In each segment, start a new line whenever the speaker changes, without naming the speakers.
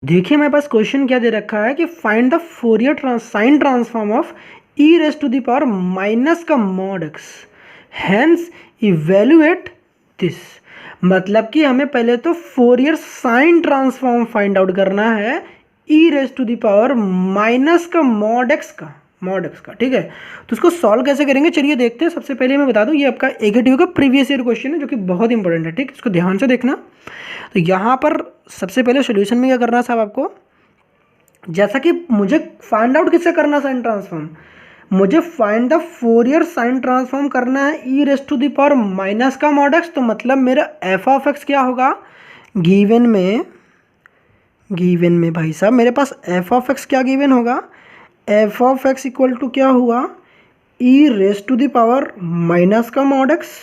देखिए मेरे पास क्वेश्चन क्या दे रखा है कि find the Fourier sine transform of e raise to the power minus का mod x, hence evaluate this. मतलब कि हमें पहले तो Fourier sine transform find out करना है e raise to the power minus का मॉड एक्स का ठीक है। तो उसको सॉल्व कैसे करेंगे चलिए देखते हैं। सबसे पहले मैं बता दूं ये आपका एकेटीयू का प्रीवियस ईयर क्वेश्चन है जो कि बहुत इंपॉर्टेंट है, ठीक। इसको ध्यान से देखना। तो यहाँ पर सबसे पहले सोल्यूशन में क्या करना है साहब आपको, जैसा कि मुझे फाइंड आउट किससे करना साइन ट्रांसफॉर्म, मुझे find the Fourier sine transform करना है e raise to the power minus का मॉड एक्स। तो मतलब मेरा एफ ऑफ एक्स क्या होगा, गिवन में भाई साहब मेरे पास एफ ऑफ एक्स क्या गिवन होगा, f of x equal to क्या हुआ, e raise to the power minus का मॉड एक्स।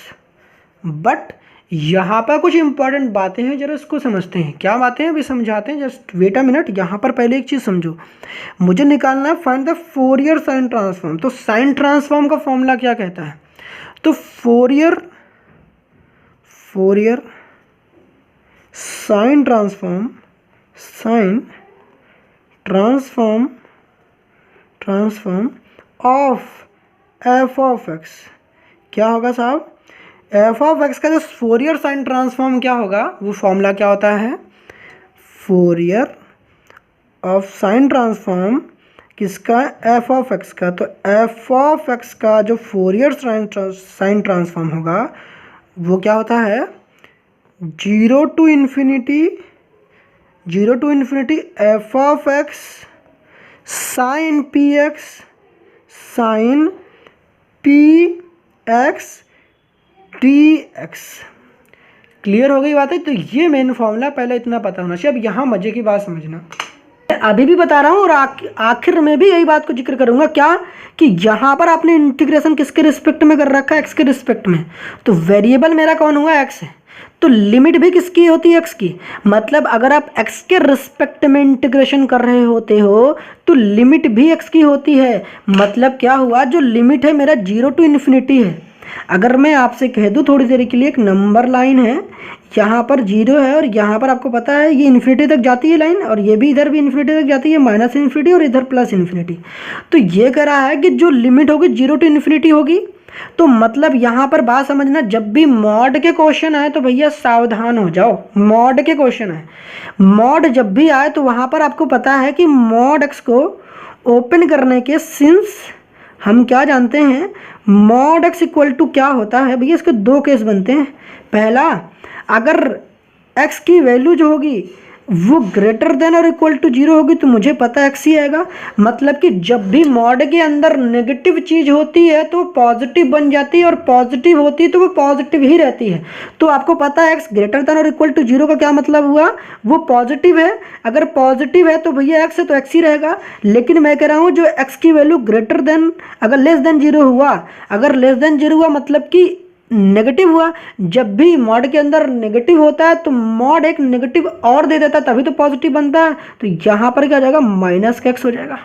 बट यहाँ पर कुछ इंपॉर्टेंट बातें हैं, जरा इसको समझते हैं। क्या बातें हैं अभी समझाते हैं, जस्ट वेट अ मिनट। यहाँ पर पहले एक चीज़ समझो, मुझे निकालना है find the Fourier sine transform. तो साइन ट्रांसफॉर्म का फॉर्मूला क्या कहता है, तो Fourier sine transform of F of x क्या होगा साहब, एफ ऑफ एक्स का जो फोरियर साइन ट्रांसफॉर्म क्या होगा, वो फॉर्मूला क्या होता है, फोरियर ऑफ साइन ट्रांसफॉर्म किसका, एफ ऑफ एक्स का। तो एफ ऑफ एक्स का जो फोरियर साइन ट्रांसफॉर्म होगा वो क्या होता है, 0 to infinity F of x sine p x d x. Clear हो गई बात है। तो ये मेन फॉर्मूला पहले इतना पता होना चाहिए। अब यहाँ मजे की बात समझना, अभी भी बता रहा हूँ और आखिर में भी यही बात को जिक्र करूंगा, क्या कि यहाँ पर आपने इंटीग्रेशन किसके रिस्पेक्ट में कर रखा है, एक्स के रिस्पेक्ट में। तो वेरिएबल मेरा कौन हुआ, एक्स है। तो लिमिट भी किसकी होती है, एक्स की। मतलब अगर आप एक्स के रिस्पेक्ट में इंटीग्रेशन कर रहे होते हो तो लिमिट भी एक्स की होती है। मतलब क्या हुआ, जो लिमिट है मेरा 0 to इन्फिनिटी है। अगर मैं आपसे कह दूं थोड़ी देर के लिए, एक नंबर लाइन है, यहाँ पर 0 है और यहाँ पर आपको पता है ये इन्फिनिटी तक जाती है लाइन, और ये भी इधर भी इन्फिनिटी तक जाती है, माइनस इन्फिनिटी और इधर प्लस इन्फिनिटी। तो ये कह रहा है कि जो लिमिट होगी 0 to इन्फिनिटी होगी। तो मतलब यहाँ पर बात समझना, जब भी मॉड के क्वेश्चन आए तो भैया सावधान हो जाओ। मॉड के क्वेश्चन आए, मॉड जब भी आए तो वहाँ पर आपको पता है कि मॉड एक्स को ओपन करने के सिंस हम क्या जानते हैं, मॉड एक्स इक्वल टू क्या होता है भैया, इसके दो केस बनते हैं। पहला, अगर एक्स की वैल्यू जो होगी वो ग्रेटर देन और इक्वल टू 0 होगी तो मुझे पता है एक्स ही आएगा। मतलब कि जब भी मॉड के अंदर नेगेटिव चीज़ होती है तो पॉजिटिव बन जाती है, और पॉजिटिव होती है तो वो पॉजिटिव ही रहती है। तो आपको पता है एक्स ग्रेटर देन और इक्वल टू 0 का क्या मतलब हुआ, वो पॉजिटिव है। अगर पॉजिटिव है तो भैया एक्स है तो एक्स ही रहेगा। लेकिन मैं कह रहा हूँ जो एक्स की वैल्यू ग्रेटर देन, अगर लेस देन 0 हुआ, अगर लेस देन 0 हुआ मतलब कि नेगेटिव हुआ। जब भी मॉड के अंदर नेगेटिव होता है तो मॉड एक नेगेटिव और दे देता है तभी तो पॉजिटिव बनता है। तो यहाँ पर क्या हो जाएगा, माइनस का एक्स हो जाएगा।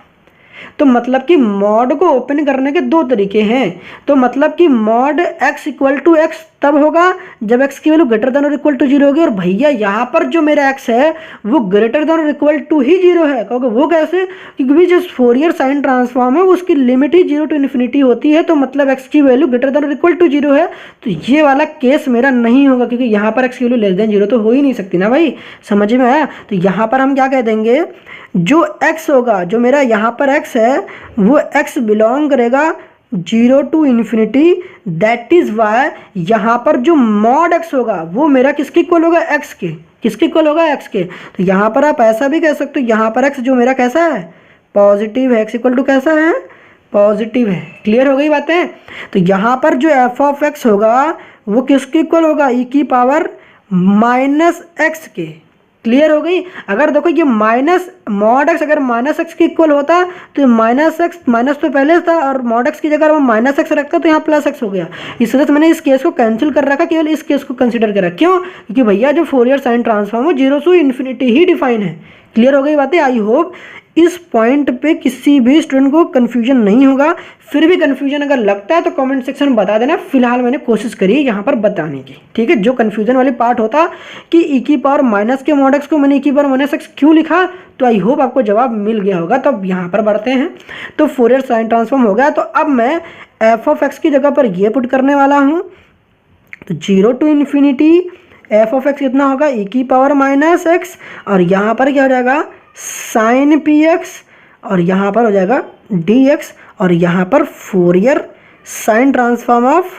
तो मतलब कि मॉड को ओपन करने के दो तरीके हैं। तो मतलब कि mod x equal to x तब होगा जब एक्स की वैल्यू ग्रेटर देन और इक्वल टू 0 होगी। और भैया यहाँ पर जो मेरा एक्स है वो ग्रेटर देन और इक्वल टू ही 0 है। कहोगे वो कैसे, क्योंकि जो फोरियर साइन ट्रांसफॉर्म है उसकी लिमिट ही 0 to इन्फिनिटी होती है। तो मतलब एक्स की वैल्यू ग्रेटर देन और इक्वल टू 0 है। तो ये वाला केस मेरा नहीं होगा, क्योंकि यहाँ पर एक्स की वैल्यू लेस देन 0 तो हो ही नहीं सकती ना भाई, समझ में आया। तो यहाँ पर हम क्या कह देंगे, जो x होगा, जो मेरा यहाँ पर x है वो x बिलोंग करेगा 0 to infinity. That is y यहाँ पर जो मॉड x होगा वो मेरा किसके इक्वल होगा, x के। किसके इक्वल होगा, x के। तो यहाँ पर आप ऐसा भी कह सकते हो, यहाँ पर x जो मेरा कैसा है, पॉजिटिव है। x इक्वल टू कैसा है, पॉजिटिव है। क्लियर हो गई बातें। तो यहाँ पर जो एफ ऑफ एक्स होगा वो किसके इक्वल होगा, ई की पावर माइनस एक्स के। क्लियर हो गई। अगर देखो ये माइनस मॉड एक्स अगर माइनस एक्स के इक्वल होता तो माइनस एक्स, माइनस तो पहले था और मॉड एक्स की जगह वो माइनस एक्स रखता तो यहाँ प्लस एक्स हो गया। इस वजह से मैंने इस केस को कैंसिल कर रखा, केवल इस केस को कंसिडर करा। क्यों, क्योंकि भैया जो फोरियर साइन ट्रांसफॉर्म है 0 to इन्फिनिटी ही डिफाइन है। क्लियर हो गई बातें। आई होप इस पॉइंट पे किसी भी स्टूडेंट को कन्फ्यूजन नहीं होगा। फिर भी कन्फ्यूजन अगर लगता है तो कमेंट सेक्शन में बता देना। फिलहाल मैंने कोशिश करी है यहाँ पर बताने की, ठीक है। जो कन्फ्यूजन वाली पार्ट होता कि ई की पावर माइनस के मॉड एक्स को मैंने ई की पावर माइनस एक्स क्यों लिखा, तो आई होप आपको जवाब मिल गया होगा। तो अब यहाँ पर बढ़ते हैं। तो फोरियर साइन ट्रांसफॉर्म हो गया, तो अब मैं एफ ऑफ एक्स की जगह पर ये पुट करने वाला हूँ। तो 0 to infinity F of x कितना होगा, ई की पावर माइनस एक्स, और यहाँ पर क्या हो जाएगा साइन पी एक्स, और यहाँ पर हो जाएगा डी एक्स, और यहाँ पर Fourier sine transform of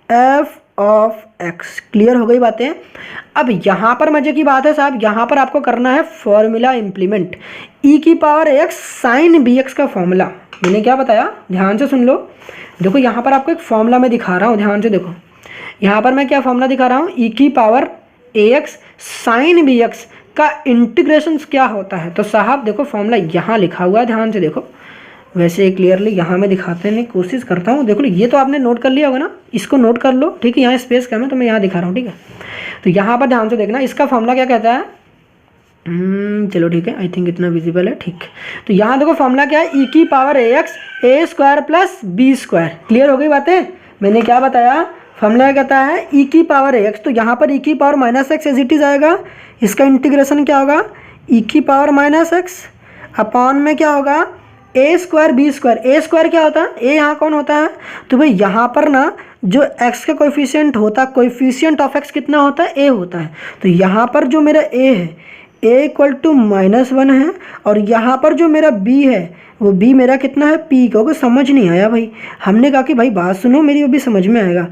F of x. Clear हो गई बातें। अब यहाँ पर मजे की बात है साहब, यहाँ पर आपको करना है फॉर्मूला इम्प्लीमेंट। ई की power x sine b x का फॉर्मूला मैंने क्या बताया, ध्यान से सुन लो। देखो यहाँ पर आपको एक फॉर्मूला मैं दिखा रहा हूँ, ध्यान से देखो। यहाँ पर मैं क्या फॉर्मूला दिखा रहा हूँ, ई की power a x sine b x का इंटीग्रेशन क्या होता है। तो साहब देखो फॉर्मूला यहाँ लिखा हुआ है, ध्यान से देखो। वैसे क्लियरली यहाँ मैं दिखाने की कोशिश करता हूँ। देखो ये तो आपने नोट कर लिया होगा ना, इसको नोट कर लो, ठीक है। यहाँ स्पेस कम है तो मैं यहाँ दिखा रहा हूँ, ठीक है। तो यहाँ पर ध्यान से देखना, इसका फॉर्मूला क्या कहता है। चलो ठीक है, आई थिंक इतना विजिबल है, ठीक। तो यहाँ देखो फॉर्मूला क्या है, ई की power a x a square plus b square. Clear हो गई बातें। मैंने क्या बताया, फॉर्मूला क्या कहता है, ई की पावर ए एक्स, तो यहाँ पर ई की power minus x as it is आएगा। इसका इंटीग्रेशन क्या होगा, ई की पावर माइनस एक्स अपॉन में क्या होगा ए स्क्वायर बी स्क्वायर। ए स्क्वायर क्या होता है, ए यहाँ कौन होता है, तो भाई यहाँ पर ना जो एक्स का कोएफिशिएंट होता है, कोएफिशिएंट ऑफ एक्स कितना होता है, ए होता है। तो यहाँ पर जो मेरा ए है, ए इक्वल टू -1 है, और यहाँ पर जो मेरा बी है वो बी मेरा कितना है, पी। क्योंकि समझ नहीं आया भाई, हमने कहा कि भाई बात सुनो मेरी, वो भी समझ में आएगा।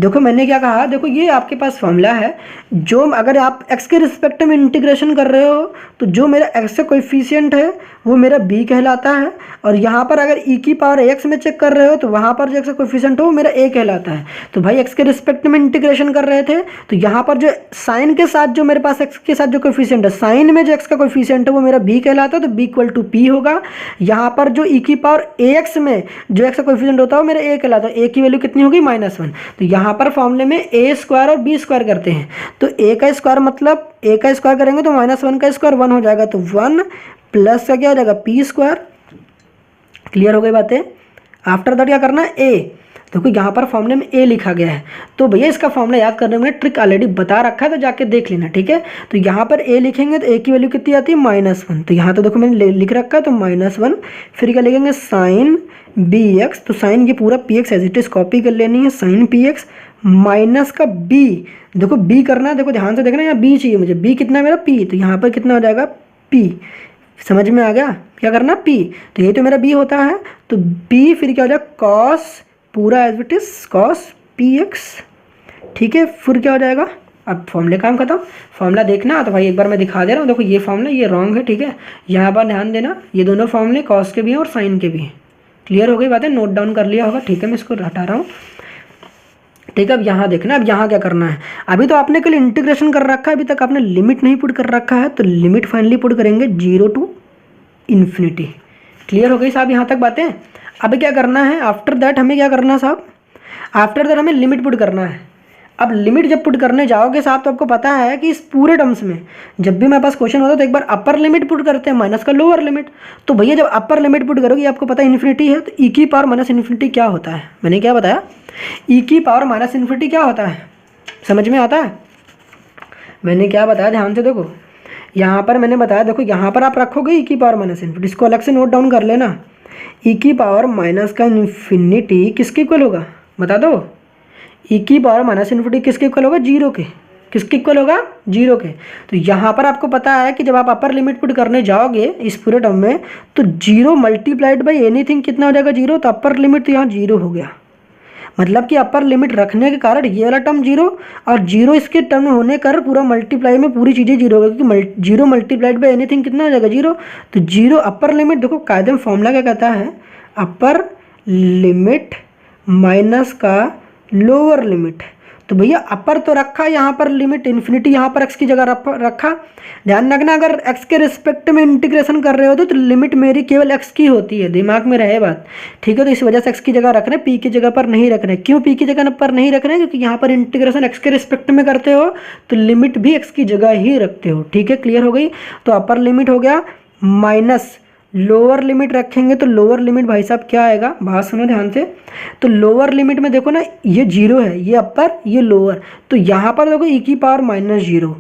देखो मैंने क्या कहा, देखो ये आपके पास फॉर्मूला है, जो अगर आप एक्स के रिस्पेक्ट में इंटीग्रेशन कर रहे हो तो जो मेरा एक्स का कोएफिशिएंट है वो मेरा बी कहलाता है, और यहाँ पर अगर ई की पावर एक्स में चेक कर रहे हो तो वहाँ पर जो एक्स का कोएफिशिएंट हो वो मेरा ए कहलाता है। तो भाई एक्स के रिस्पेक्ट में इंटीग्रेशन कर रहे थे, तो यहाँ पर जो साइन के साथ जो मेरे पास एक्स के साथ जो कोएफिशिएंट है, साइन में जो एक्स का कोएफिशिएंट है वो मेरा बी कहलाता है, तो बी इक्वल टू पी होगा। यहाँ पर जो ई की पावर ए एक्स में जो एक्स का कोएफिशिएंट होता है वो मेरा ए कहलाता है, ए की वैल्यू कितनी होगी, -1। तो यहाँ पर फॉर्मूले में ए स्क्वायर और बी स्क्वायर करते हैं, तो ए का स्क्वायर मतलब ए का स्क्वायर करेंगे तो -1 का स्क्वायर 1 हो जाएगा, तो 1 प्लस का क्या हो जाएगा, पी स्क्वायर। क्लियर हो गई बातें। आफ्टर दैट क्या करना है, ए। देखो यहाँ पर फॉर्मूले में ए लिखा गया है, तो भैया इसका फॉर्मूला याद करने में ट्रिक ऑलरेडी बता रखा है, तो जाके देख लेना, ठीक है। तो यहाँ पर ए लिखेंगे तो ए की वैल्यू कितनी आती है, -1। तो यहाँ तो देखो मैंने लिख रखा है, तो -1। फिर क्या लिखेंगे, साइन बी एक्स, तो साइन ये पूरा p x as it is copy कर लेनी है, साइन पी एक्स माइनस का बी। देखो बी करना है, देखो ध्यान से देखना, यहाँ बी चाहिए मुझे, बी कितना है मेरा, पी। तो यहाँ पर कितना हो जाएगा, पी। समझ में आ गया, क्या करना, पी। तो ये तो मेरा बी होता है, तो बी फिर क्या हो जाएगा, कॉस पूरा as it is cos p x, ठीक है। फिर क्या हो जाएगा, अब फॉर्मूले काम खत्म। फॉर्मूला देखना तो भाई एक बार मैं दिखा दे रहा हूँ। देखो ये फॉर्मूला ये रॉन्ग है, ठीक है। यहाँ पर ध्यान देना, ये दोनों फॉर्मूले कॉस के भी हैं और साइन के भी हैं। क्लियर हो गई बात है, नोट डाउन कर लिया होगा, ठीक है। मैं इसको हटा रहा हूँ, ठीक है। अब यहाँ देखना, अब यहाँ क्या करना है, अभी तो आपने कल इंटीग्रेशन कर रखा है, अभी तक आपने लिमिट नहीं पुट कर रखा है, तो लिमिट फाइनली पुट करेंगे 0 टू इन्फिनिटी। क्लियर हो गई साहब यहाँ तक बातें। अब क्या करना है, आफ्टर दैट हमें क्या करना है साहब, आफ्टर दैट हमें लिमिट पुट करना है। अब लिमिट जब पुट करने जाओगे साहब तो आपको पता है कि इस पूरे टर्म्स में जब भी मेरे पास क्वेश्चन होता है तो एक बार अपर लिमिट पुट करते हैं माइनस का लोअर लिमिट। तो भैया जब अपर लिमिट पुट करोगे, आपको पता है इन्फिनिटी है, तो ई की पावर माइनस इन्फिनिटी क्या होता है, मैंने क्या बताया, ई की पावर माइनस इन्फिनिटी क्या होता है, समझ में आता है। मैंने क्या बताया, ध्यान से देखो, यहाँ पर मैंने बताया, देखो यहाँ पर आप रखोगे ई की पावर माइनस इन्फिनिटी, इसको अलग से नोट डाउन कर लेना। ई की पावर माइनस का इन्फिनिटी किसके इक्वल होगा, बता दो। ई की पावर माइनस इन्फिनिटी किसके इक्वल होगा, 0 के। किसके इक्वल होगा, 0 के। तो यहाँ पर आपको पता है कि जब आप अपर लिमिट पुट करने जाओगे इस पूरे टर्म में, तो 0 मल्टीप्लाइड बाई एनीथिंग कितना हो जाएगा, 0। तो अपर लिमिट तो यहाँ 0 हो गया, मतलब कि अपर लिमिट रखने के कारण ये वाला टर्म 0 और 0 इसके टर्म होने कर पूरा मल्टीप्लाई में पूरी चीज़ें 0 हो गई, क्योंकि 0 मल्टीप्लाइड बाई एनीथिंग कितना हो जाएगा, 0। तो 0 अपर लिमिट, देखो कायदे में फॉर्मूला क्या कहता है, अपर लिमिट माइनस का लोअर लिमिट। तो भैया अपर तो रखा, यहाँ पर लिमिट इन्फिनिटी यहाँ पर एक्स की जगह रखा। ध्यान रखना, अगर एक्स के रिस्पेक्ट में इंटीग्रेशन कर रहे हो तो लिमिट मेरी केवल एक्स की होती है, दिमाग में रहे बात, ठीक है। तो इस वजह से एक्स की जगह रख रहे हैं, पी की जगह पर नहीं रख रहे। क्यों पी की जगह पर नहीं रख रहे हैं, क्योंकि यहाँ पर इंटीग्रेशन एक्स के रिस्पेक्ट में करते हो तो लिमिट भी एक्स की जगह ही रखते हो, ठीक है। क्लियर हो गई। तो अपर लिमिट हो गया माइनस लोअर लिमिट रखेंगे तो लोअर लिमिट भाई साहब क्या आएगा, बात सुनो ध्यान से। तो लोअर लिमिट में देखो ना, ये जीरो है, ये अपर ये लोअर, तो यहाँ पर देखो ई की पावर माइनस जीरो,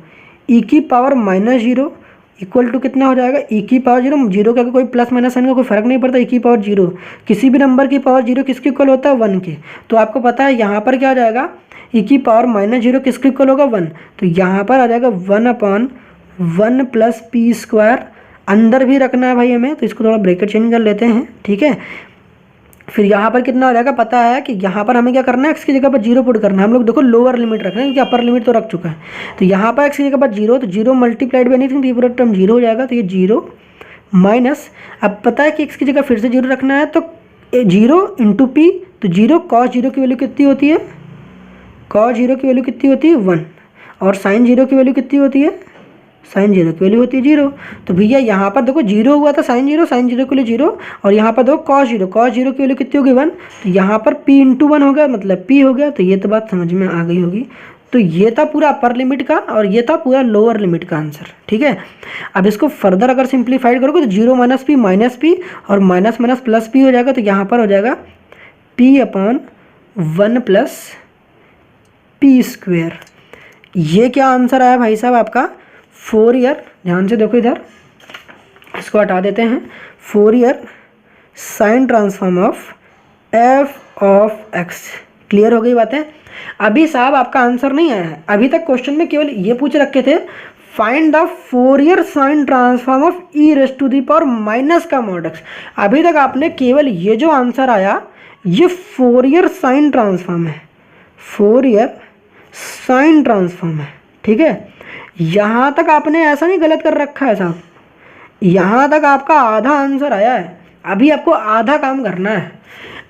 ई की power minus zero equal to कितना हो जाएगा, ई की पावर जीरो। जीरो का कोई प्लस माइनस साइन का कोई फर्क नहीं पड़ता, ई की पावर जीरो, किसी भी नंबर की पावर जीरो किसके इक्वल होता है, वन के। तो आपको पता है यहाँ पर क्या आ जाएगा, ई की पावर माइनस जीरो किसके इक्वल होगा, वन। तो यहाँ पर आ जाएगा 1/1 प्लस पी स्क्वायर, अंदर भी रखना है भाई हमें, तो इसको थोड़ा ब्रैकेट चेंज कर लेते हैं, ठीक है। फिर यहाँ पर कितना हो जाएगा, पता है कि यहाँ पर हमें क्या करना है, एक्स की जगह पर जीरो पुट करना है। हम लोग देखो लोअर लिमिट रख रहे हैं क्योंकि अपर लिमिट तो रख चुका है। तो यहाँ पर एक्स की जगह पर जीरो, तो जीरो मल्टीप्लाइड बाई एनीथिंग, तो ये पूरा टर्म जीरो हो जाएगा। तो ये जीरो माइनस, अब पता है कि एक्स की जगह फिर से जीरो रखना है, तो जीरो इंटू पी, तो जीरो कॉस जीरो की वैल्यू कितनी होती है, कॉस जीरो की वैल्यू कितनी होती है, वन। और साइन जीरो की वैल्यू कितनी होती है, साइन जीरो की वैल्यू होती है जीरो। तो भैया यहाँ पर देखो जीरो हुआ था, साइन जीरो के लिए जीरो, और यहाँ पर देखो कॉस जीरो की वैल्यू कितनी होगी, वन। तो यहाँ पर पी इंटू वन हो गया, मतलब पी हो गया। तो ये तो बात समझ में आ गई होगी। तो ये था पूरा अपर लिमिट का और ये था पूरा लोअर लिमिट का आंसर, ठीक है। अब इसको फर्दर अगर सिंप्लीफाइड करोगे तो जीरो माइनस पी और माइनस माइनस प्लस पी हो जाएगा। तो यहाँ पर हो जाएगा p/1 प्लस पी स्क्वेयर। ये क्या आंसर आया भाई साहब आपका, फोरियर, ध्यान से देखो इधर, इसको हटा देते हैं, Fourier sine transform of F of x. Clear हो गई बातें। अभी साहब आपका आंसर नहीं आया है, अभी तक क्वेश्चन में केवल ये पूछ रखे थे find the Fourier sine transform of e raise to the power minus का मॉड एक्स। अभी तक आपने केवल ये जो आंसर आया ये फोरियर साइन ट्रांसफॉर्म है, फोरियर साइन ट्रांसफॉर्म है, ठीक है। यहाँ तक आपने ऐसा नहीं गलत कर रखा है साहब, यहाँ तक आपका आधा आंसर आया है। अभी आपको आधा काम करना है,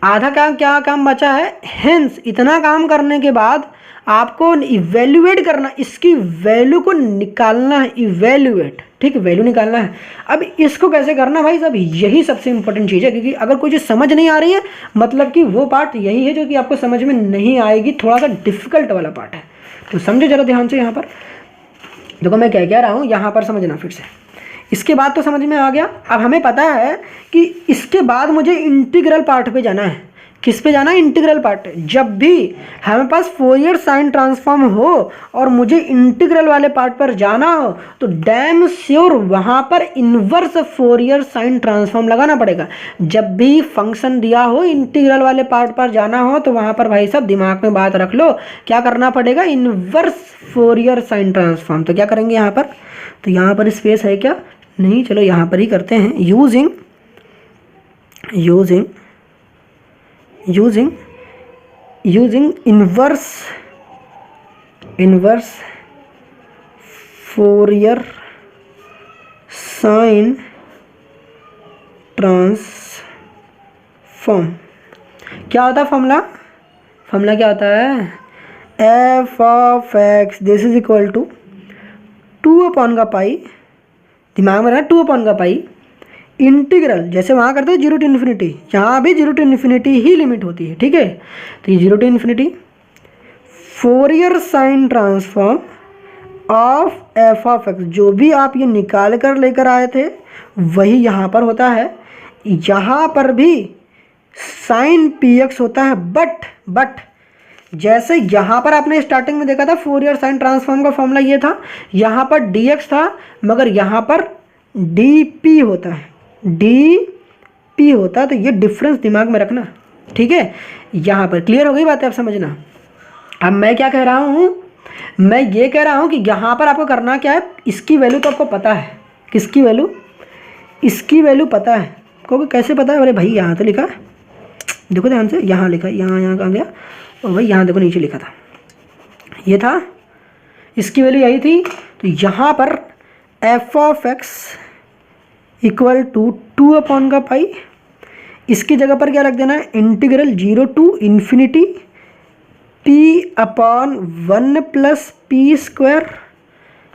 आधा काम क्या काम बचा है। हेंस इतना काम करने के बाद आपको इवेल्युएट करना, इसकी वैल्यू को निकालना है, इवेल्युएट, ठीक है, वैल्यू निकालना है। अब इसको कैसे करना भाई साहब, यही सबसे इंपॉर्टेंट चीज़ है, क्योंकि अगर कोई चीज़ समझ नहीं आ रही है मतलब कि वो पार्ट यही है जो कि आपको समझ में नहीं आएगी, थोड़ा सा डिफिकल्ट वाला पार्ट है। तो समझो जरा ध्यान से, यहाँ पर देखो मैं क्या कह रहा हूँ, यहाँ पर समझना फिर से। इसके बाद तो समझ में आ गया। अब हमें पता है कि इसके बाद मुझे इंटीग्रल पार्ट पे जाना है। किस पे जाना है, इंटीग्रल पार्ट। जब भी हमारे पास फोरियर साइन ट्रांसफॉर्म हो और मुझे इंटीग्रल वाले पार्ट पर जाना हो तो डैम श्योर वहाँ पर इन्वर्स फोरियर साइन ट्रांसफॉर्म लगाना पड़ेगा। जब भी फंक्शन दिया हो इंटीग्रल वाले पार्ट पर जाना हो तो वहाँ पर भाई साहब दिमाग में बात रख लो, क्या करना पड़ेगा, इन्वर्स फोरियर साइन ट्रांसफॉर्म। तो क्या करेंगे यहाँ पर, तो यहाँ पर स्पेस है क्या, नहीं, चलो यहाँ पर ही करते हैं। Using inverse Fourier sine transform. क्या होता है फॉर्मूला, क्या होता है, f of x this is equal to 2/पाई, दिमाग में रहा 2/पाई इंटीग्रल, जैसे वहाँ करते हैं 0 to इन्फिनिटी, यहाँ भी 0 to इन्फिनिटी ही लिमिट होती है, ठीक है। तो ये 0 to infinity Fourier sine transform of F of x, जो भी आप ये निकाल कर लेकर आए थे वही यहाँ पर होता है। यहाँ पर भी साइन पी एक्स होता है, बट जैसे यहाँ पर आपने स्टार्टिंग में देखा था फोरियर साइन ट्रांसफॉर्म का फॉर्मूला ये था, यहाँ पर डी एक्स था मगर यहाँ पर डी पी होता है, डी होता है। तो ये डिफरेंस दिमाग में रखना, ठीक है। यहाँ पर क्लियर हो गई बात है, आप समझना। अब मैं क्या कह रहा हूँ, मैं ये कह रहा हूँ कि यहाँ पर आपको करना क्या है, इसकी वैल्यू तो आपको पता है, किसकी वैल्यू, इसकी वैल्यू पता है। क्योंकि कैसे पता है, अरे भाई यहाँ तो लिखा है, देखो ध्यान से, यहाँ लिखा है, यहाँ कहाँ गया, और भाई यहाँ देखो नीचे लिखा था, ये था, इसकी वैल्यू यही थी। तो यहाँ पर f of x equal to 2/पाई, इसकी जगह पर क्या रख देना है, integral 0 to infinity p/1 plus p square,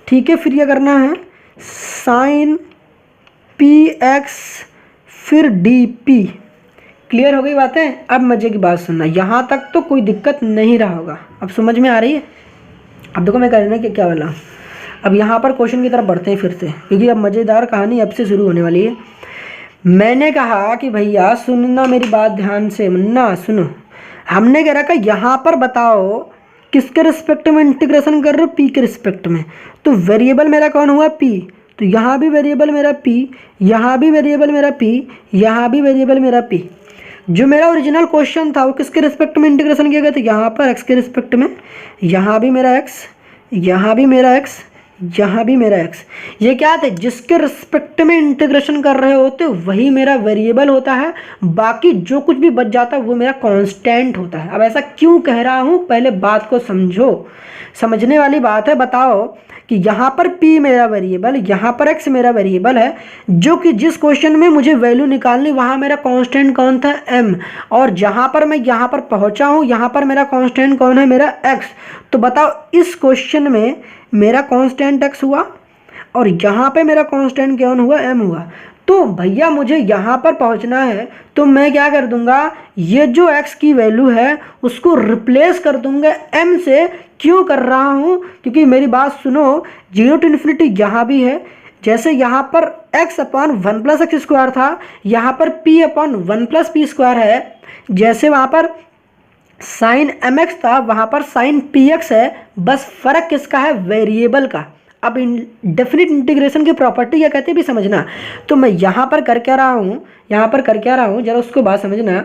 ठीक है। फिर क्या करना है, साइन पी एक्स फिर डी पी। क्लियर हो गई बातें। अब मजे की बात सुनना, यहाँ तक तो कोई दिक्कत नहीं रहा होगा, अब समझ में आ रही है। अब देखो मैं कहना कि क्या वाला, अब यहाँ पर क्वेश्चन की तरफ बढ़ते हैं फिर से, क्योंकि अब मज़ेदार कहानी अब से शुरू होने वाली है। मैंने कहा कि भैया सुनना मेरी बात ध्यान से, मुन्ना सुनो। हमने कह रखा यहाँ पर बताओ किसके रिस्पेक्ट में इंटीग्रेशन कर रहे हो, पी के रिस्पेक्ट में। तो वेरिएबल मेरा कौन हुआ, पी। तो यहाँ भी वेरिएबल मेरा पी, यहाँ भी वेरिएबल मेरा पी, यहाँ भी वेरिएबल मेरा पी। जो मेरा ओरिजिनल क्वेश्चन था वो किसके रिस्पेक्ट में इंटीग्रेशन किया गया था, यहाँ पर एक्स के रिस्पेक्ट में। यहाँ भी मेरा एक्स, यहाँ भी मेरा एक्स, यहाँ भी मेरा एक्स। ये क्या थे, जिसके रिस्पेक्ट में इंटीग्रेशन कर रहे होते वही मेरा वेरिएबल होता है, बाकी जो कुछ भी बच जाता है वो मेरा कांस्टेंट होता है। अब ऐसा क्यों कह रहा हूँ, पहले बात को समझो, समझने वाली बात है। बताओ कि यहाँ पर p मेरा वेरिएबल, यहाँ पर x मेरा वेरिएबल है, जो कि जिस क्वेश्चन में मुझे वैल्यू निकालनी वहाँ मेरा कांस्टेंट कौन था, m। और जहाँ पर मैं यहाँ पर पहुँचा हूँ यहाँ पर मेरा कांस्टेंट कौन है, मेरा x। तो बताओ इस क्वेश्चन में मेरा कांस्टेंट x हुआ और यहाँ पे मेरा कांस्टेंट कौन हुआ, m हुआ। तो भैया मुझे यहाँ पर पहुँचना है तो मैं क्या कर दूंगा, ये जो x की वैल्यू है उसको रिप्लेस कर दूंगा m से। क्यों कर रहा हूँ, क्योंकि मेरी बात सुनो, 0 टू इन्फिनिटी यहाँ भी है। जैसे यहाँ पर x upon 1 plus x square था, यहाँ पर p upon 1 plus p square है। जैसे वहाँ पर साइन mx था वहाँ पर साइन px है, बस फर्क किसका है, वेरिएबल का। अब डेफिनेट इंटीग्रेशन की प्रॉपर्टी क्या कहते हैं भी समझना। तो मैं यहाँ पर कर क्या रहा हूँ, यहाँ पर कर क्या रहा हूँ, जरा उसको बात समझना।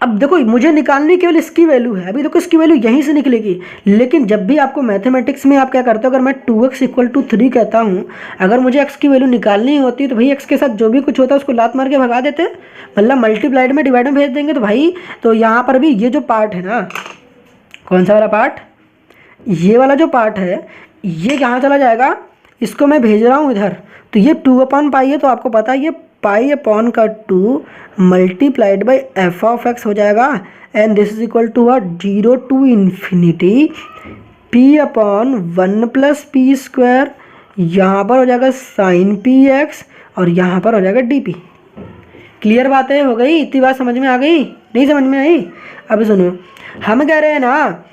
अब देखो मुझे निकालनी केवल इसकी वैल्यू है, अभी देखो इसकी वैल्यू यहीं से निकलेगी। लेकिन जब भी आपको मैथमेटिक्स में आप क्या करते हो, अगर मैं 2x इक्वल टू 3 कहता हूँ, अगर मुझे x की वैल्यू निकालनी होती है तो भाई x के साथ जो भी कुछ होता है उसको लात मार के भगा देते, मतलब मल्टीप्लाइड में डिवाइड में भेज देंगे। तो भाई तो यहाँ पर भी ये जो पार्ट है ना, कौन सा वाला पार्ट, ये वाला जो पार्ट है ये कहाँ चला जाएगा, इसको मैं भेज रहा हूँ इधर। तो ये 2/पाई है, तो आपको पता है ये पाई अपॉन का 2 multiplied by f of x हो जाएगा। And this is equal to 0 to infinity p upon 1 plus p square, यहाँ पर हो जाएगा साइन पी एक्स और यहाँ पर हो जाएगा डी पी। क्लियर बात है, हो गई, इतनी बात समझ में आ गई, नहीं समझ में आई। अब सुनो, हम कह रहे हैं ना,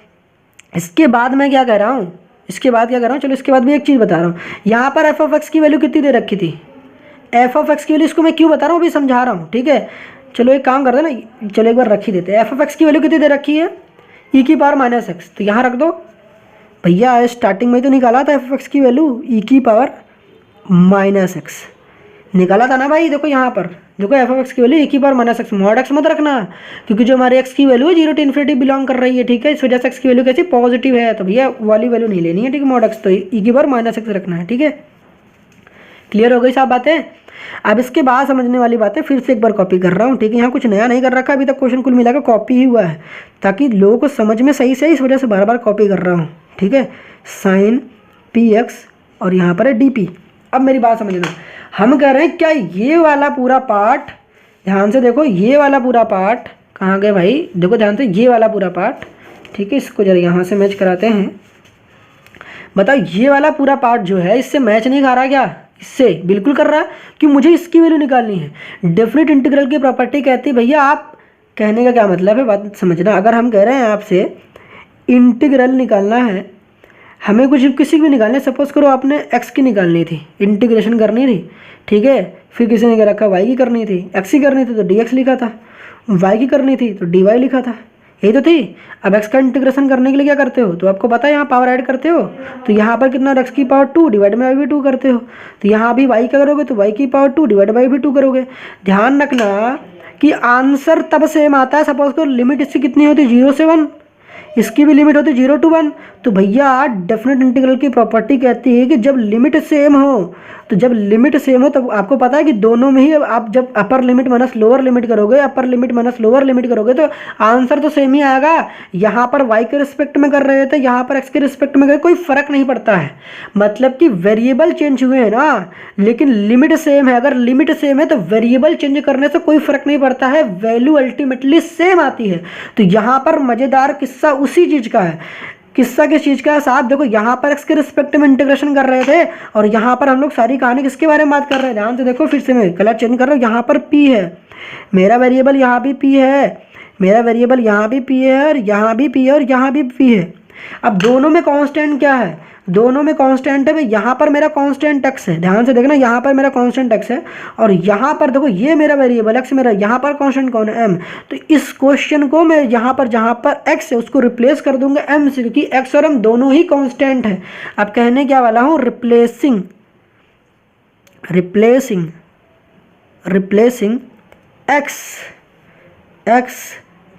इसके बाद मैं क्या कह रहा हूँ, इसके बाद क्या कर रहा हूँ, चलो इसके बाद भी एक चीज़ बता रहा हूँ। यहाँ पर एफ ऑफ एक्स की वैल्यू कितनी दे रखी थी, एफ ऑफ एक्स की वैल्यू, इसको मैं क्यों बता रहा हूँ अभी समझा रहा हूँ, ठीक है। चलो एक काम करते हैं ना, चलो एक बार रख ही देते हैं। एफ ऑफ एक्स की वैल्यू कितनी दे रखी है, ई की पावर माइनस एक्स, तो यहाँ रख दो भैया। स्टार्टिंग में तो निकाला था एफ ऑफ एक्स की वैल्यू ई की पावर माइनस एक्स, निकाला था ना भाई। देखो यहाँ पर देखो एफ ऑफ एक्स की वैल्यू ई की power minus x, mod x मत रखना, क्योंकि जो हमारे एक्स की वैल्यू है 0 टू इन्फिनिटी बिलोंग कर रही है, ठीक है। इस वजह से एक्स की वैल्यू कैसी पॉजिटिव है, तो भैया वाली वैल्यू नहीं लेनी है, ठीक है, मॉड एक्स, तो ई की पावर माइनस एक्स रखना है, ठीक है। क्लियर हो गई सब बातें। अब इसके बाद समझने वाली बात है, फिर से एक बार कॉपी कर रहा हूँ, ठीक है। यहाँ कुछ नया नहीं कर रखा, अभी तक क्वेश्चन कुल मिलाकर कॉपी ही हुआ है, ताकि लोगों को समझ में सही से, इस वजह से बार बार कॉपी कर रहा हूँ, ठीक है। साइन पी एक्स और यहाँ पर है डी पी। अब मेरी बात समझना, हम कह रहे हैं क्या ये वाला पूरा पार्ट, ध्यान से देखो, ये वाला पूरा पार्ट कहाँ गए भाई, देखो ध्यान से, ये वाला पूरा पार्ट, ठीक है। इसको जरा यहाँ से मैच कराते हैं। बताओ ये वाला पूरा पार्ट जो है इससे मैच नहीं खा रहा क्या, इससे बिल्कुल कर रहा है, कि मुझे इसकी वैल्यू निकालनी है। डेफिनेट इंटीग्रल की प्रॉपर्टी कहती है भैया, आप कहने का क्या मतलब है, बात समझना। अगर हम कह रहे हैं आपसे इंटीग्रल निकालना है, हमें कुछ किसी की भी निकालना है, सपोज करो आपने एक्स की निकालनी थी, इंटीग्रेशन करनी थी, ठीक है। फिर किसी ने कह रखा वाई की करनी थी, एक्स की करनी थी तो डी एक्स लिखा था, वाई की करनी थी तो डी वाई लिखा था, यही तो थी। अब एक्स का इंटीग्रेशन करने के लिए क्या करते हो, तो आपको पता है यहाँ पावर ऐड करते हो, तो यहाँ पर कितना, एक्स की पावर 2 डिवाइड में वाई भी 2 करते हो, तो यहाँ भी वाई का करोगे तो वाई की पावर 2 डिवाइड बाई भी 2 करोगे। ध्यान रखना कि आंसर तब सेम आता है, सपोज करो लिमिट इससे कितनी होती है 0 से 1, इसकी भी लिमिट होती है 0 टू 1। तो भैया डेफिनेट इंटीग्रल की प्रॉपर्टी कहती है कि जब लिमिट सेम हो, तो जब लिमिट सेम हो तब आपको पता है कि दोनों में ही आप जब upper limit minus lower limit करोगे, upper limit minus lower limit करोगे तो आंसर तो सेम ही आएगा। यहाँ पर y के रिस्पेक्ट में कर रहे थे, यहाँ पर x के रिस्पेक्ट में कर, कोई फर्क नहीं पड़ता है। मतलब कि वेरिएबल चेंज हुए हैं ना, लेकिन लिमिट सेम है। अगर लिमिट सेम है तो वेरिएबल चेंज करने से कोई फर्क नहीं पड़ता है, वैल्यू अल्टीमेटली सेम आती है। तो यहाँ पर मजेदार किस्सा उसी चीज का है। किस्सा किस चीज़ का है साहब, देखो यहाँ पर x के रिस्पेक्ट में इंटीग्रेशन कर रहे थे और यहाँ पर हम लोग सारी कहानी किसके बारे में बात कर रहे हैं, ध्यान से देखो, फिर से मैं कलर चेंज कर रहा हूँ। यहाँ पर p है, मेरा वेरिएबल यहाँ भी p है, मेरा वेरिएबल यहाँ भी p है और यहाँ भी p है और यहाँ भी p है। अब दोनों में कांस्टेंट क्या है, दोनों में कांस्टेंट है भाई। यहाँ पर मेरा कांस्टेंट x है, ध्यान से देखना, यहाँ पर मेरा कांस्टेंट x है और यहाँ पर देखो ये मेरा वेरिएबल x मेरा, यहाँ पर कांस्टेंट कौन है, m। तो इस क्वेश्चन को मैं यहाँ पर जहाँ पर x है उसको रिप्लेस कर दूंगा m से, क्योंकि x और m दोनों ही कांस्टेंट है। अब कहने क्या वाला हूँ, रिप्लेसिंग x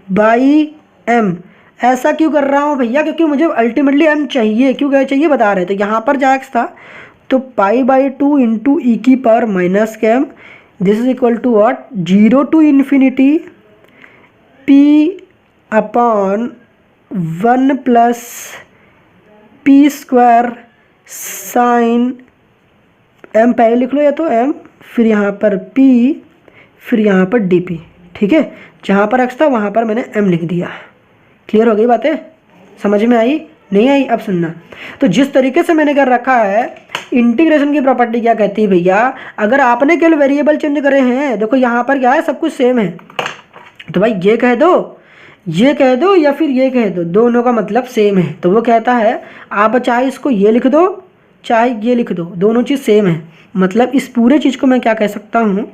बाई m। ऐसा क्यों कर रहा हूँ भैया, क्योंकि मुझे अल्टीमेटली m चाहिए। क्यों क्या चाहिए बता रहे थे। यहाँ पर जो x था तो π/2 इंटू ई की पावर माइनस के m, this is equal to what, 0 to infinity p upon 1 plus p square sine m, पहले लिख लो या तो m, फिर यहाँ पर p, फिर यहाँ पर dp। ठीक है, जहाँ पर x था वहाँ पर मैंने m लिख दिया। क्लियर हो गई बातें, समझ में आई, नहीं आई। अब सुनना, तो जिस तरीके से मैंने कर रखा है, इंटीग्रेशन की प्रॉपर्टी क्या कहती है भैया, अगर आपने केवल वेरिएबल चेंज करे हैं, देखो यहाँ पर क्या है, सब कुछ सेम है, तो भाई ये कह दो, ये कह दो या फिर ये कह दो, दोनों का मतलब सेम है। तो वो कहता है आप चाहे इसको ये लिख दो चाहे ये लिख दो, दोनों चीज़ सेम है। मतलब इस पूरे चीज़ को मैं क्या कह सकता हूँ,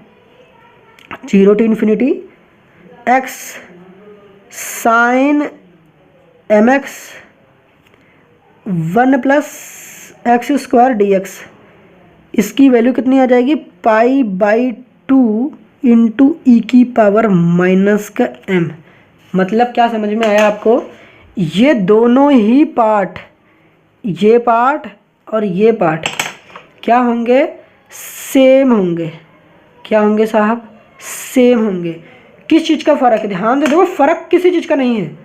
0 to infinity x sine mx 1 plus x square d x, इसकी वैल्यू कितनी आ जाएगी, π/2 इंटू ई की पावर माइनस का m। मतलब क्या समझ में आया आपको, ये दोनों ही पार्ट, ये पार्ट और ये पार्ट क्या होंगे, सेम होंगे। क्या होंगे साहब, सेम होंगे। किस चीज़ का फ़र्क है, ध्यान से देखो, फ़र्क किसी चीज़ का नहीं है।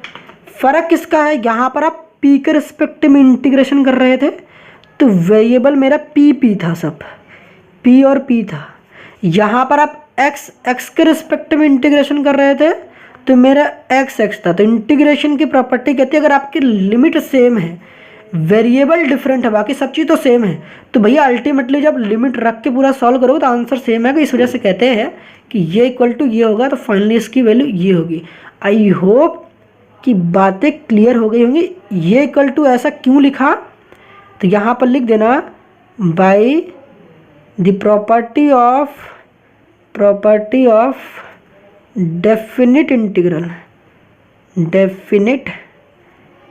फ़र्क किसका है, यहाँ पर आप p के रिस्पेक्ट में इंटीग्रेशन कर रहे थे तो वेरिएबल मेरा p था, सब p और p था। यहाँ पर आप x के रिस्पेक्ट में इंटीग्रेशन कर रहे थे तो मेरा x था। तो इंटीग्रेशन की प्रॉपर्टी कहती है अगर आपकी लिमिट सेम है, वेरिएबल डिफरेंट है, बाकी सब चीज़ तो सेम है, तो भैया अल्टीमेटली जब लिमिट रख के पूरा सॉल्व करोगे तो आंसर सेम है। इस वजह से कहते हैं कि ये इक्वल टू ये होगा, तो फाइनली इसकी वैल्यू ये होगी। आई होप कि बातें क्लियर हो गई होंगी। ये इक्वल टू ऐसा क्यों लिखा, तो यहाँ पर लिख देना by the property of definite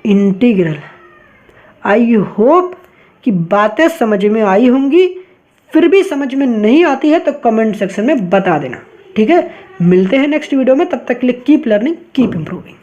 integral. I hope कि बातें समझ में आई होंगी। फिर भी समझ में नहीं आती है तो कमेंट सेक्शन में बता देना, ठीक है। मिलते हैं नेक्स्ट वीडियो में, तब तक के लिए कीप लर्निंग कीप इम्प्रूविंग।